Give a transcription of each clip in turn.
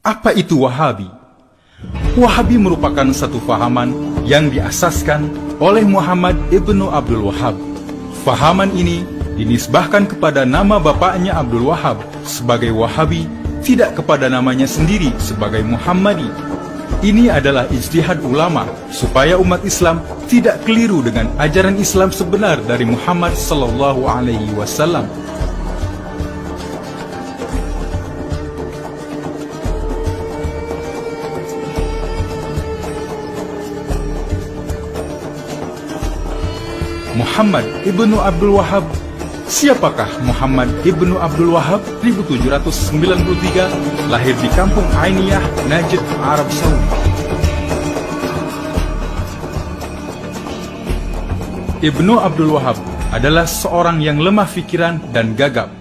Apa itu Wahabi? Wahabi merupakan satu fahaman yang diasaskan oleh Muhammad ibnu Abdul Wahab. Fahaman ini dinisbahkan kepada nama bapaknya Abdul Wahab sebagai Wahabi, tidak kepada namanya sendiri sebagai Muhammadi. Ini adalah ijtihad ulama supaya umat Islam tidak keliru dengan ajaran Islam sebenar dari Muhammad sallallahu alaihi wasallam. Muhammad ibnu Abdul Wahab. Siapakah Muhammad ibnu Abdul Wahab? 1793, lahir di kampung Ainiyah, Najd, Arab Saudi. Ibnu Abdul Wahab adalah seorang yang lemah pikiran dan gagap.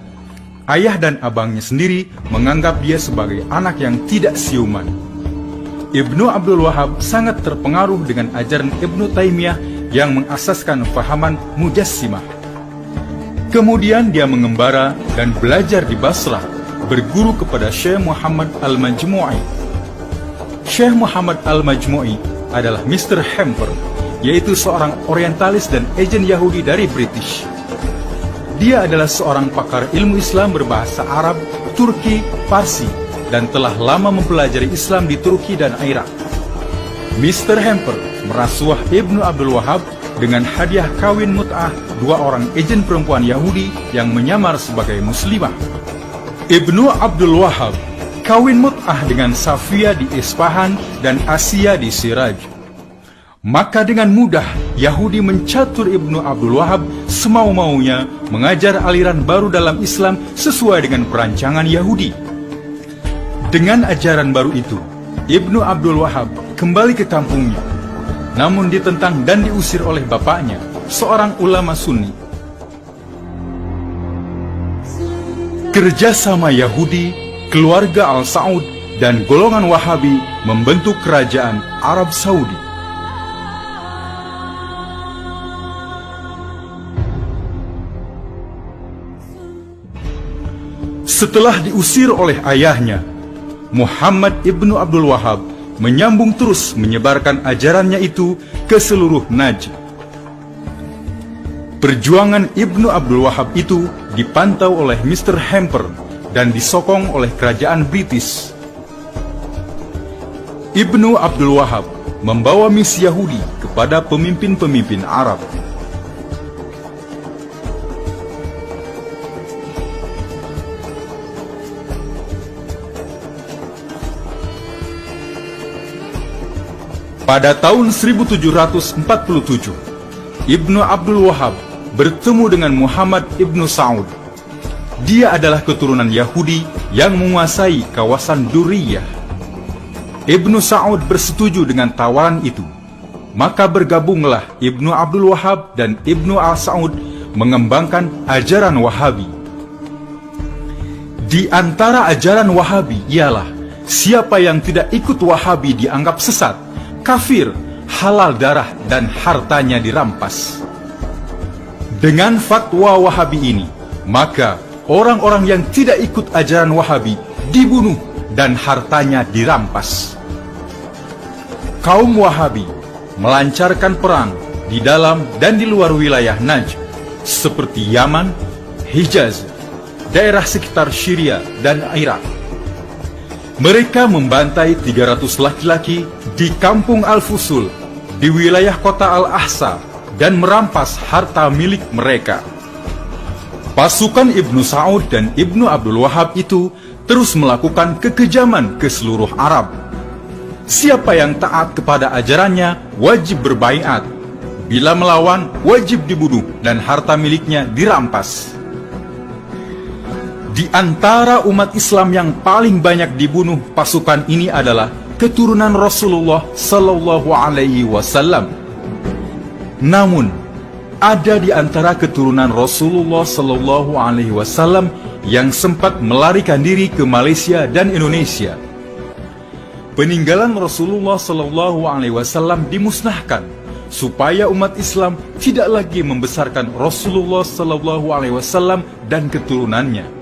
Ayah dan abangnya sendiri menganggap dia sebagai anak yang tidak siuman. Ibnu Abdul Wahab sangat terpengaruh dengan ajaran Ibnu Taimiyah yang mengasaskan fahaman Mujassimah. Kemudian dia mengembara dan belajar di Basrah, berguru kepada Syekh Muhammad Al-Majmu'i. Syekh Muhammad Al-Majmu'i adalah Mr. Hamper, yaitu seorang orientalis dan agen Yahudi dari British. Dia adalah seorang pakar ilmu Islam berbahasa Arab, Turki, Parsi, dan telah lama mempelajari Islam di Turki dan Irak. Mr. Hamper merasuah Ibnu Abdul Wahab dengan hadiah kawin mut'ah dua orang agen perempuan Yahudi yang menyamar sebagai muslimah. Ibnu Abdul Wahab kawin mut'ah dengan Safia di Isfahan dan Asia di Siraj. Maka dengan mudah Yahudi mencatur Ibnu Abdul Wahab semau-maunya mengajar aliran baru dalam Islam sesuai dengan perancangan Yahudi. Dengan ajaran baru itu, Ibnu Abdul Wahab kembali ke kampungnya, namun ditentang dan diusir oleh bapaknya, seorang ulama Sunni. Kerjasama Yahudi, keluarga Al-Saud, dan golongan Wahabi membentuk kerajaan Arab Saudi. Setelah diusir oleh ayahnya, Muhammad ibnu Abdul Wahab menyambung terus menyebarkan ajarannya itu ke seluruh Najd. Perjuangan Ibnu Abdul Wahab itu dipantau oleh Mr. Hamper dan disokong oleh kerajaan British. Ibnu Abdul Wahab membawa misi Yahudi kepada pemimpin-pemimpin Arab. Pada tahun 1747, Ibnu Abdul Wahab bertemu dengan Muhammad ibnu Saud. Dia adalah keturunan Yahudi yang menguasai kawasan Duriyah. Ibnu Saud bersetuju dengan tawaran itu. Maka bergabunglah Ibnu Abdul Wahab dan Ibnu Al-Saud mengembangkan ajaran Wahabi. Di antara ajaran Wahabi ialah siapa yang tidak ikut Wahabi dianggap sesat, kafir, halal darah, dan hartanya dirampas. Dengan fatwa Wahabi ini, maka orang-orang yang tidak ikut ajaran Wahabi dibunuh dan hartanya dirampas. Kaum Wahabi melancarkan perang di dalam dan di luar wilayah Najd, seperti Yaman, Hijaz, daerah sekitar Syria, dan Irak. Mereka membantai 300 laki-laki di kampung Al-Fusul, di wilayah kota Al-Ahsa, dan merampas harta milik mereka. Pasukan Ibnu Saud dan Ibnu Abdul Wahab itu terus melakukan kekejaman ke seluruh Arab. Siapa yang taat kepada ajarannya wajib berbaiat. Bila melawan, wajib dibunuh dan harta miliknya dirampas. Di antara umat Islam yang paling banyak dibunuh pasukan ini adalah keturunan Rasulullah sallallahu alaihi wasallam. Namun, ada di antara keturunan Rasulullah sallallahu alaihi wasallam yang sempat melarikan diri ke Malaysia dan Indonesia. Peninggalan Rasulullah sallallahu alaihi wasallam dimusnahkan supaya umat Islam tidak lagi membesarkan Rasulullah sallallahu alaihi wasallam dan keturunannya.